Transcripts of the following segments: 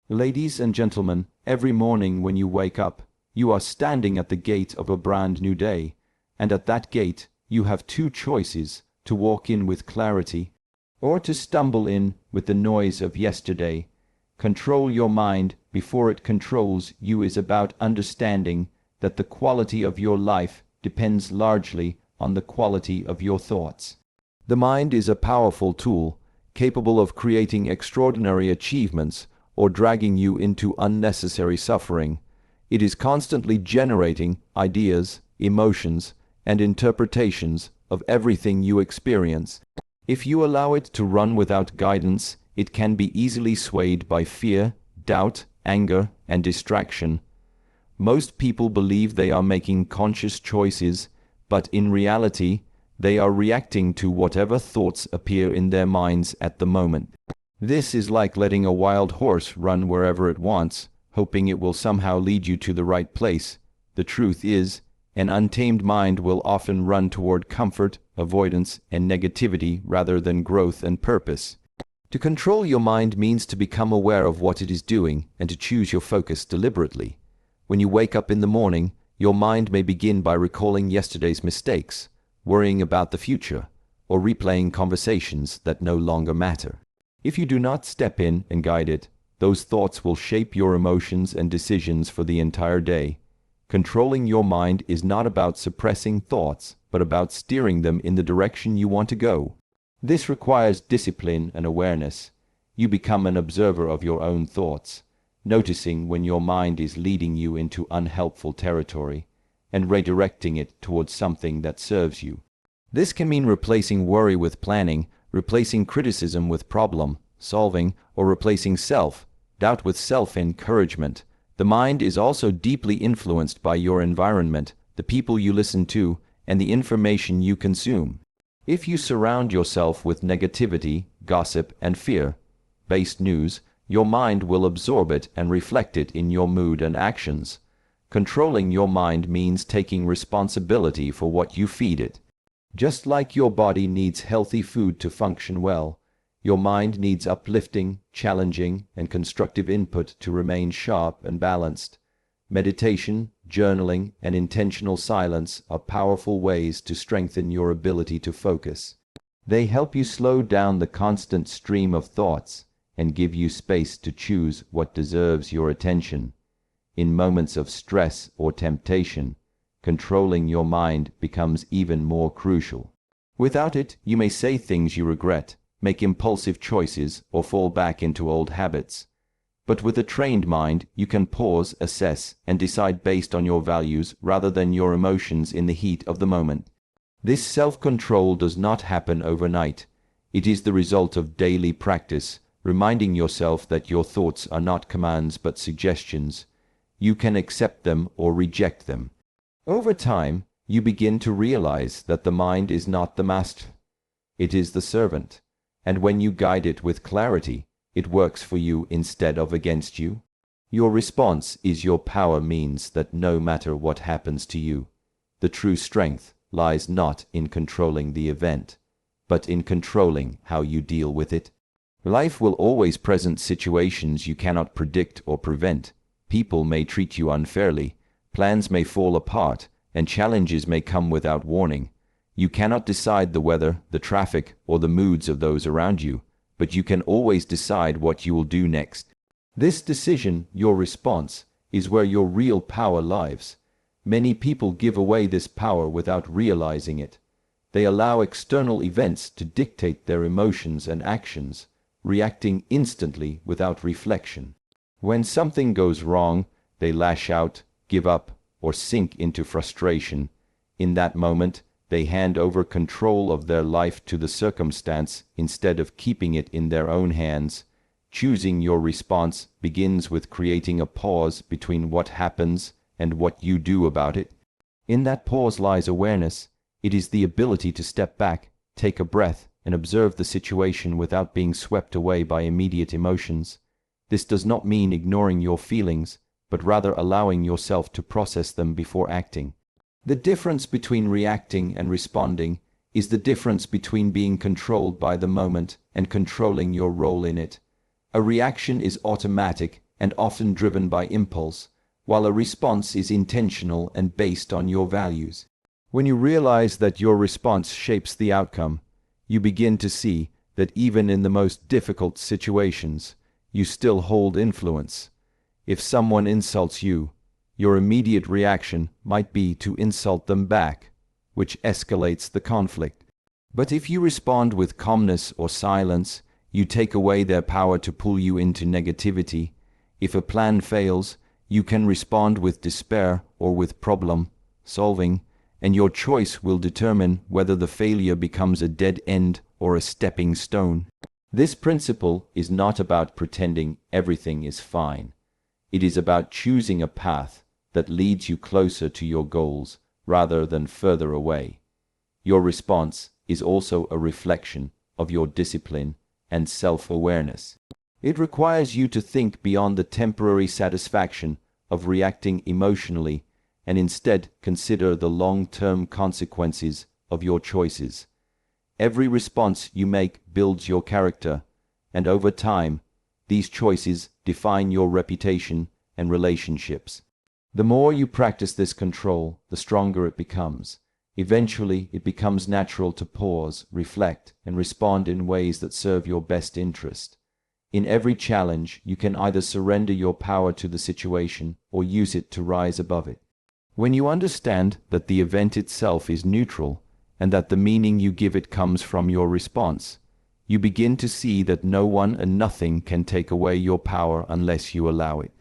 Ladies and gentlemen, every morning when you wake up, you are standing at the gate of a brand new day, and at that gate you have two choices: to walk in with clarity, or to stumble in with the noise of yesterday. Control your mind before it controls you is about understanding that the quality of your life depends largely on the quality of your thoughts. The mind is a powerful tool, capable of creating extraordinary achievements or dragging you into unnecessary suffering. It is constantly generating ideas, emotions, and interpretations of everything you experience. If you allow it to run without guidance, it can be easily swayed by fear, doubt, anger, and distraction. Most people believe they are making conscious choices, but in reality, they are reacting to whatever thoughts appear in their minds at the moment. This is like letting a wild horse run wherever it wants, hoping it will somehow lead you to the right place. The truth is, an untamed mind will often run toward comfort, avoidance, and negativity rather than growth and purpose. To control your mind means to become aware of what it is doing and to choose your focus deliberately. When you wake up in the morning, your mind may begin by recalling yesterday's mistakes, worrying about the future, or replaying conversations that no longer matter. If you do not step in and guide it, those thoughts will shape your emotions and decisions for the entire day. Controlling your mind is not about suppressing thoughts, but about steering them in the direction you want to go. This requires discipline and awareness. You become an observer of your own thoughts, noticing when your mind is leading you into unhelpful territory, and redirecting it towards something that serves you. This can mean replacing worry with planning, replacing criticism with problem solving, or replacing self-doubt with self-encouragement. The mind is also deeply influenced by your environment, the people you listen to, and the information you consume. If you surround yourself with negativity, gossip, and fear-based news, your mind will absorb it and reflect it in your mood and actions. Controlling your mind means taking responsibility for what you feed it. Just like your body needs healthy food to function well, your mind needs uplifting, challenging, and constructive input to remain sharp and balanced. Meditation, journaling, and intentional silence are powerful ways to strengthen your ability to focus. They help you slow down the constant stream of thoughts and give you space to choose what deserves your attention. In moments of stress or temptation, controlling your mind becomes even more crucial. Without it, you may say things you regret, make impulsive choices, or fall back into old habits. But with a trained mind, you can pause, assess, and decide based on your values rather than your emotions in the heat of the moment. This self-control does not happen overnight. It is the result of daily practice, reminding yourself that your thoughts are not commands but suggestions. You can accept them or reject them. Over time, you begin to realize that the mind is not the master. It is the servant. And when you guide it with clarity, it works for you instead of against you. Your response is your power means that no matter what happens to you, the true strength lies not in controlling the event, but in controlling how you deal with it. Life will always present situations you cannot predict or prevent. People may treat you unfairly, plans may fall apart, and challenges may come without warning. You cannot decide the weather, the traffic, or the moods of those around you, but you can always decide what you will do next. This decision, your response, is where your real power lies. Many people give away this power without realizing it. They allow external events to dictate their emotions and actions, reacting instantly without reflection. When something goes wrong, they lash out, give up, or sink into frustration. In that moment, they hand over control of their life to the circumstance instead of keeping it in their own hands. Choosing your response begins with creating a pause between what happens and what you do about it. In that pause lies awareness. It is the ability to step back, take a breath, and observe the situation without being swept away by immediate emotions. This does not mean ignoring your feelings, but rather allowing yourself to process them before acting. The difference between reacting and responding is the difference between being controlled by the moment and controlling your role in it. A reaction is automatic and often driven by impulse, while a response is intentional and based on your values. When you realize that your response shapes the outcome, you begin to see that even in the most difficult situations, you still hold influence. If someone insults you, your immediate reaction might be to insult them back, which escalates the conflict. But if you respond with calmness or silence, you take away their power to pull you into negativity. If a plan fails, you can respond with despair or with problem solving, and your choice will determine whether the failure becomes a dead end or a stepping stone. This principle is not about pretending everything is fine. It is about choosing a path that leads you closer to your goals rather than further away. Your response is also a reflection of your discipline and self-awareness. It requires you to think beyond the temporary satisfaction of reacting emotionally and instead consider the long-term consequences of your choices. Every response you make builds your character, and over time, these choices define your reputation and relationships. The more you practice this control, the stronger it becomes. Eventually, it becomes natural to pause, reflect, and respond in ways that serve your best interest. In every challenge, you can either surrender your power to the situation or use it to rise above it. When you understand that the event itself is neutral and that the meaning you give it comes from your response, you begin to see that no one and nothing can take away your power unless you allow it.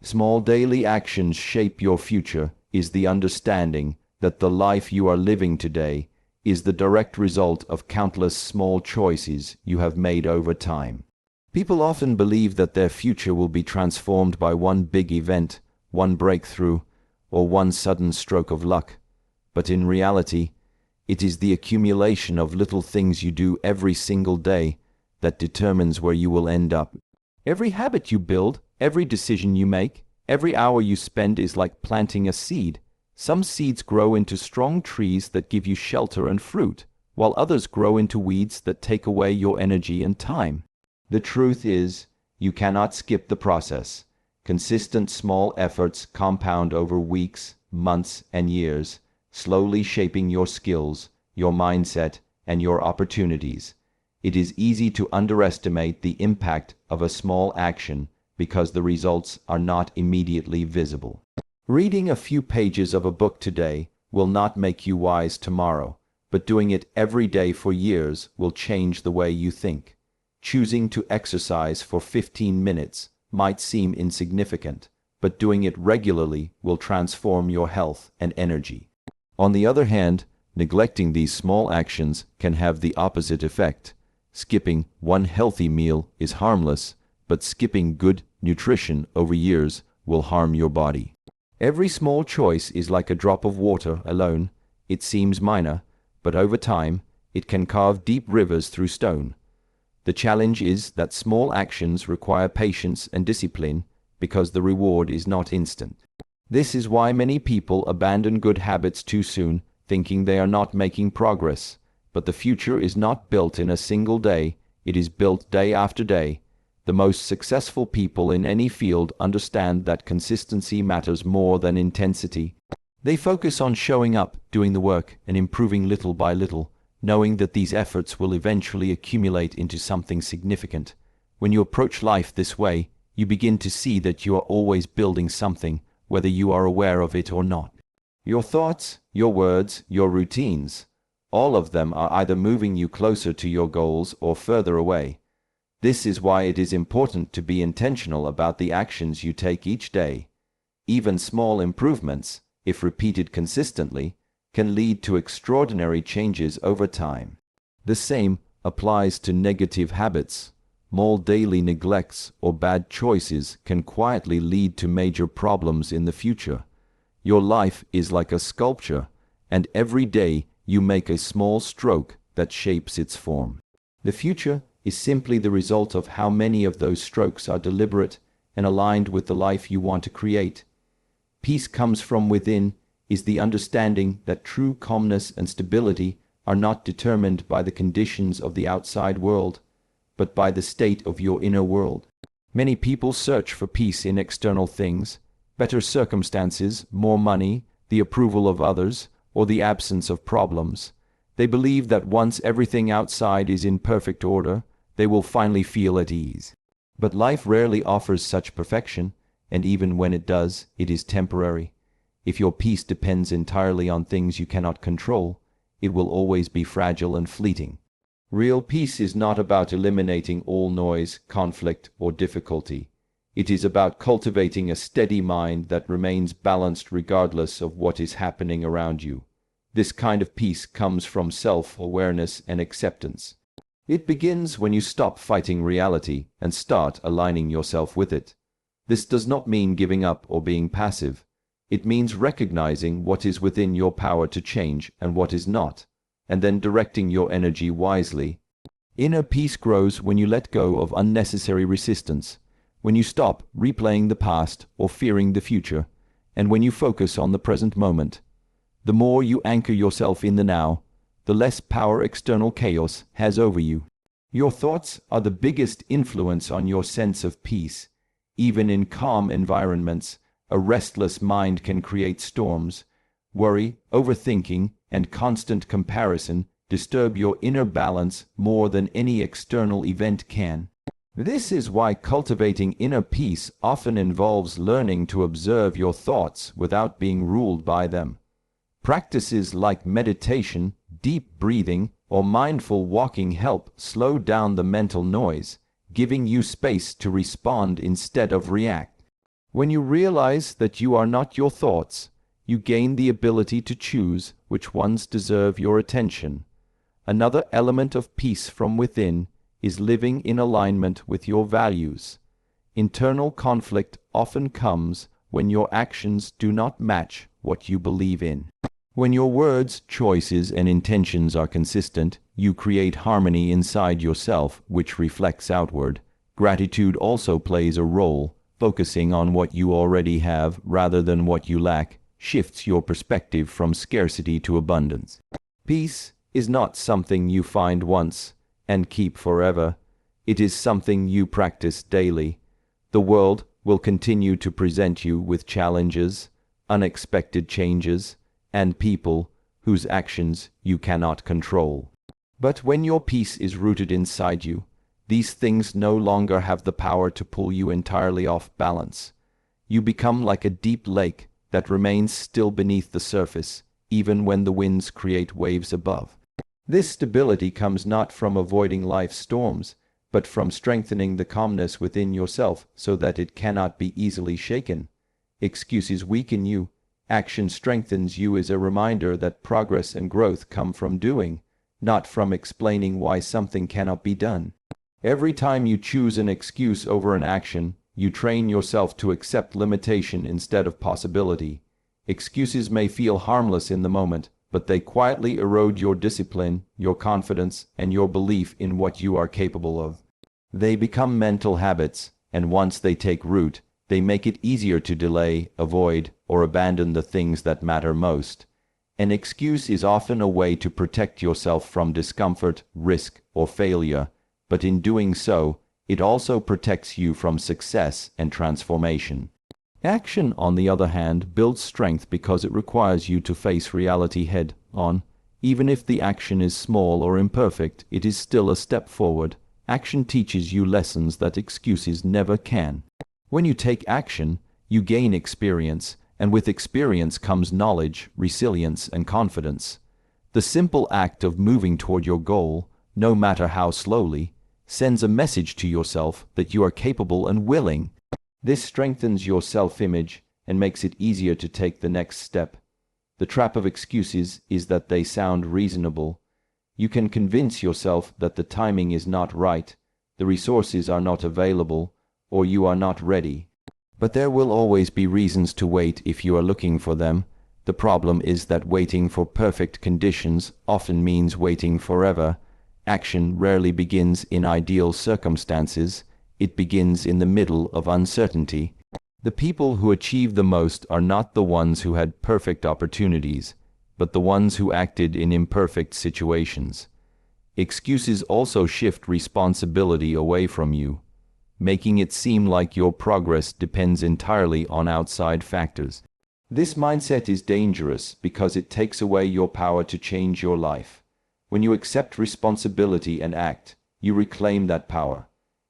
Small daily actions shape your future is the understanding that the life you are living today is the direct result of countless small choices you have made over time. People often believe that their future will be transformed by one big event, one breakthrough, or one sudden stroke of luck. But in reality, it is the accumulation of little things you do every single day that determines where you will end up. Every habit you build, every decision you make, every hour you spend is like planting a seed. Some seeds grow into strong trees that give you shelter and fruit, while others grow into weeds that take away your energy and time. The truth is, you cannot skip the process. Consistent small efforts compound over weeks, months, and years, slowly shaping your skills, your mindset, and your opportunities. It is easy to underestimate the impact of a small action because the results are not immediately visible. Reading a few pages of a book today will not make you wise tomorrow, but doing it every day for years will change the way you think. Choosing to exercise for 15 minutes might seem insignificant, but doing it regularly will transform your health and energy. On the other hand, neglecting these small actions can have the opposite effect. Skipping one healthy meal is harmless, but skipping good nutrition over years will harm your body. Every small choice is like a drop of water alone. It seems minor, but over time, it can carve deep rivers through stone. The challenge is that small actions require patience and discipline because the reward is not instant. This is why many people abandon good habits too soon, thinking they are not making progress. But the future is not built in a single day, it is built day after day. The most successful people in any field understand that consistency matters more than intensity. They focus on showing up, doing the work, and improving little by little, knowing that these efforts will eventually accumulate into something significant. When you approach life this way, you begin to see that you are always building something, whether you are aware of it or not. Your thoughts, your words, your routines, all of them are either moving you closer to your goals or further away. This is why it is important to be intentional about the actions you take each day. Even small improvements, if repeated consistently, can lead to extraordinary changes over time. The same applies to negative habits. Small daily neglects or bad choices can quietly lead to major problems in the future. Your life is like a sculpture, and every day you make a small stroke that shapes its form. The future is simply the result of how many of those strokes are deliberate and aligned with the life you want to create. Peace comes from within is the understanding that true calmness and stability are not determined by the conditions of the outside world, but by the state of your inner world. Many people search for peace in external things, better circumstances, more money, the approval of others, or the absence of problems. They believe that once everything outside is in perfect order, they will finally feel at ease. But life rarely offers such perfection, and even when it does, it is temporary. If your peace depends entirely on things you cannot control, it will always be fragile and fleeting. Real peace is not about eliminating all noise, conflict, or difficulty. It is about cultivating a steady mind that remains balanced regardless of what is happening around you. This kind of peace comes from self-awareness and acceptance. It begins when you stop fighting reality and start aligning yourself with it. This does not mean giving up or being passive. It means recognizing what is within your power to change and what is not, and then directing your energy wisely. Inner peace grows when you let go of unnecessary resistance, when you stop replaying the past or fearing the future, and when you focus on the present moment. The more you anchor yourself in the now, the less power external chaos has over you. Your thoughts are the biggest influence on your sense of peace. Even in calm environments, a restless mind can create storms. Worry, overthinking, and constant comparison disturb your inner balance more than any external event can. This is why cultivating inner peace often involves learning to observe your thoughts without being ruled by them. Practices like meditation, deep breathing, or mindful walking help slow down the mental noise, giving you space to respond instead of react. When you realize that you are not your thoughts, you gain the ability to choose which ones deserve your attention. Another element of peace from within is living in alignment with your values. Internal conflict often comes when your actions do not match what you believe in. When your words, choices, and intentions are consistent, you create harmony inside yourself, which reflects outward. Gratitude also plays a role. Focusing on what you already have rather than what you lack shifts your perspective from scarcity to abundance. Peace is not something you find once and keep forever. It is something you practice daily. The world will continue to present you with challenges, unexpected changes, and people whose actions you cannot control. But when your peace is rooted inside you, these things no longer have the power to pull you entirely off balance. You become like a deep lake that remains still beneath the surface, even when the winds create waves above. This stability comes not from avoiding life's storms, but from strengthening the calmness within yourself so that it cannot be easily shaken. Excuses weaken you. Action strengthens you as a reminder that progress and growth come from doing, not from explaining why something cannot be done. Every time you choose an excuse over an action, you train yourself to accept limitation instead of possibility. Excuses may feel harmless in the moment, but they quietly erode your discipline, your confidence, and your belief in what you are capable of. They become mental habits, and once they take root, they make it easier to delay, avoid, or abandon the things that matter most. An excuse is often a way to protect yourself from discomfort, risk, or failure, but in doing so, it also protects you from success and transformation. Action, on the other hand, builds strength because it requires you to face reality head-on. Even if the action is small or imperfect, it is still a step forward. Action teaches you lessons that excuses never can. When you take action, you gain experience, and with experience comes knowledge, resilience, and confidence. The simple act of moving toward your goal, no matter how slowly, sends a message to yourself that you are capable and willing. This strengthens your self-image and makes it easier to take the next step. The trap of excuses is that they sound reasonable. You can convince yourself that the timing is not right, the resources are not available, or you are not ready. But there will always be reasons to wait if you are looking for them. The problem is that waiting for perfect conditions often means waiting forever. Action rarely begins in ideal circumstances. It begins in the middle of uncertainty. The people who achieve the most are not the ones who had perfect opportunities, but the ones who acted in imperfect situations. Excuses also shift responsibility away from you. making it seem like your progress depends entirely on outside factors. This mindset is dangerous because it takes away your power to change your life. When you accept responsibility and act, you reclaim that power.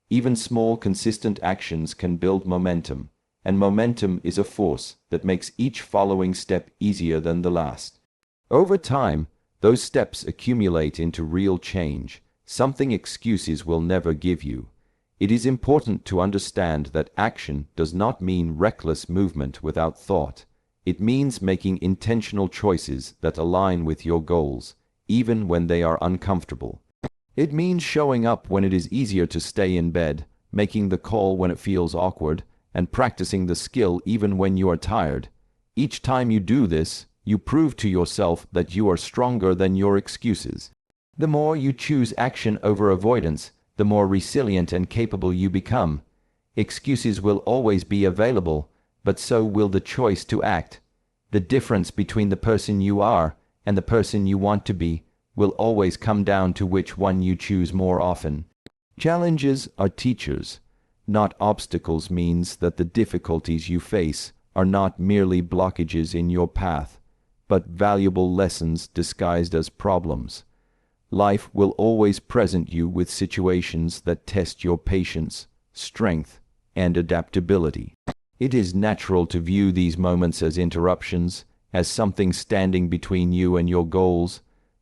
Even small, consistent actions can build momentum, and momentum is a force that makes each following step easier than the last. Over time, those steps accumulate into real change, something excuses will never give you. It is important to understand that action does not mean reckless movement without thought. It means making intentional choices that align with your goals, even when they are uncomfortable. It means showing up when it is easier to stay in bed, making the call when it feels awkward, and practicing the skill even when you are tired. Each time you do this, you prove to yourself that you are stronger than your excuses. The more you choose action over avoidance, the more resilient and capable you become. Excuses will always be available, but so will the choice to act. The difference between the person you are and the person you want to be will always come down to which one you choose more often. Challenges are teachers, not obstacles. Means that the difficulties you face are not merely blockages in your path, but valuable lessons disguised as problems. Life will always present you with situations that test your patience, strength, and adaptability. It is natural to view these moments as interruptions, as something standing between you and your goals,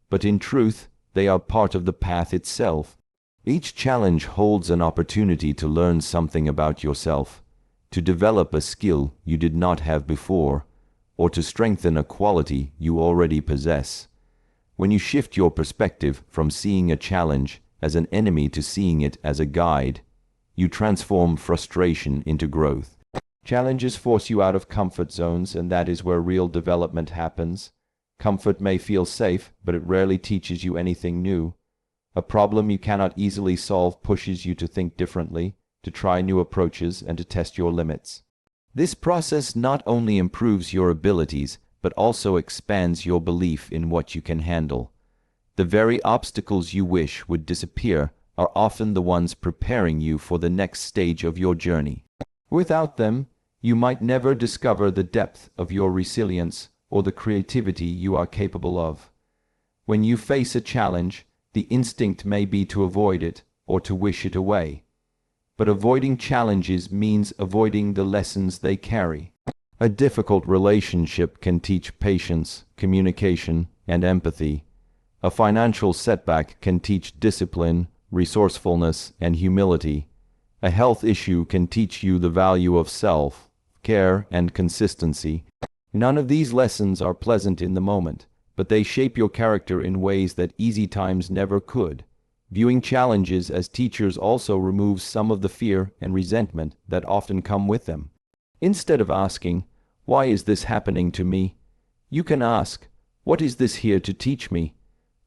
but in truth, they are part of the path itself. Each challenge holds an opportunity to learn something about yourself, to develop a skill you did not have before, or to strengthen a quality you already possess. When you shift your perspective from seeing a challenge as an enemy to seeing it as a guide, you transform frustration into growth. Challenges force you out of comfort zones, and that is where real development happens. Comfort may feel safe, but it rarely teaches you anything new. A problem you cannot easily solve pushes you to think differently, to try new approaches, and to test your limits. This process not only improves your abilities, but also expands your belief in what you can handle. The very obstacles you wish would disappear are often the ones preparing you for the next stage of your journey. Without them, you might never discover the depth of your resilience or the creativity you are capable of. When you face a challenge, the instinct may be to avoid it or to wish it away. But avoiding challenges means avoiding the lessons they carry. A difficult relationship can teach patience, communication, and empathy. A financial setback can teach discipline, resourcefulness, and humility. A health issue can teach you the value of self-care and consistency. None of these lessons are pleasant in the moment, but they shape your character in ways that easy times never could. Viewing challenges as teachers also removes some of the fear and resentment that often come with them. Instead of asking, "Why is this happening to me?" you can ask, "What is this here to teach me?"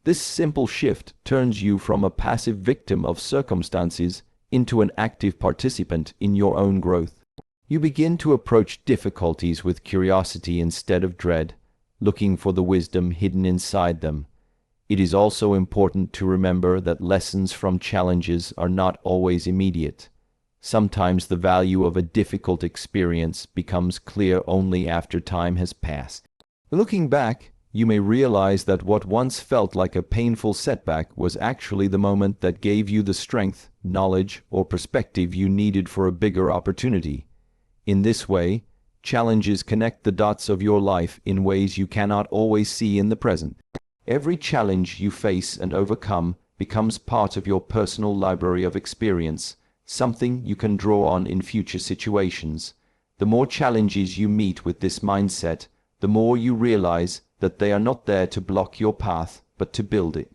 This simple shift turns you from a passive victim of circumstances into an active participant in your own growth. You begin to approach difficulties with curiosity instead of dread, looking for the wisdom hidden inside them. It is also important to remember that lessons from challenges are not always immediate. Sometimes the value of a difficult experience becomes clear only after time has passed. Looking back, you may realize that what once felt like a painful setback was actually the moment that gave you the strength, knowledge, or perspective you needed for a bigger opportunity. In this way, challenges connect the dots of your life in ways you cannot always see in the present. Every challenge you face and overcome becomes part of your personal library of experience, something you can draw on in future situations. The more challenges you meet with this mindset, the more you realize that they are not there to block your path, but to build it.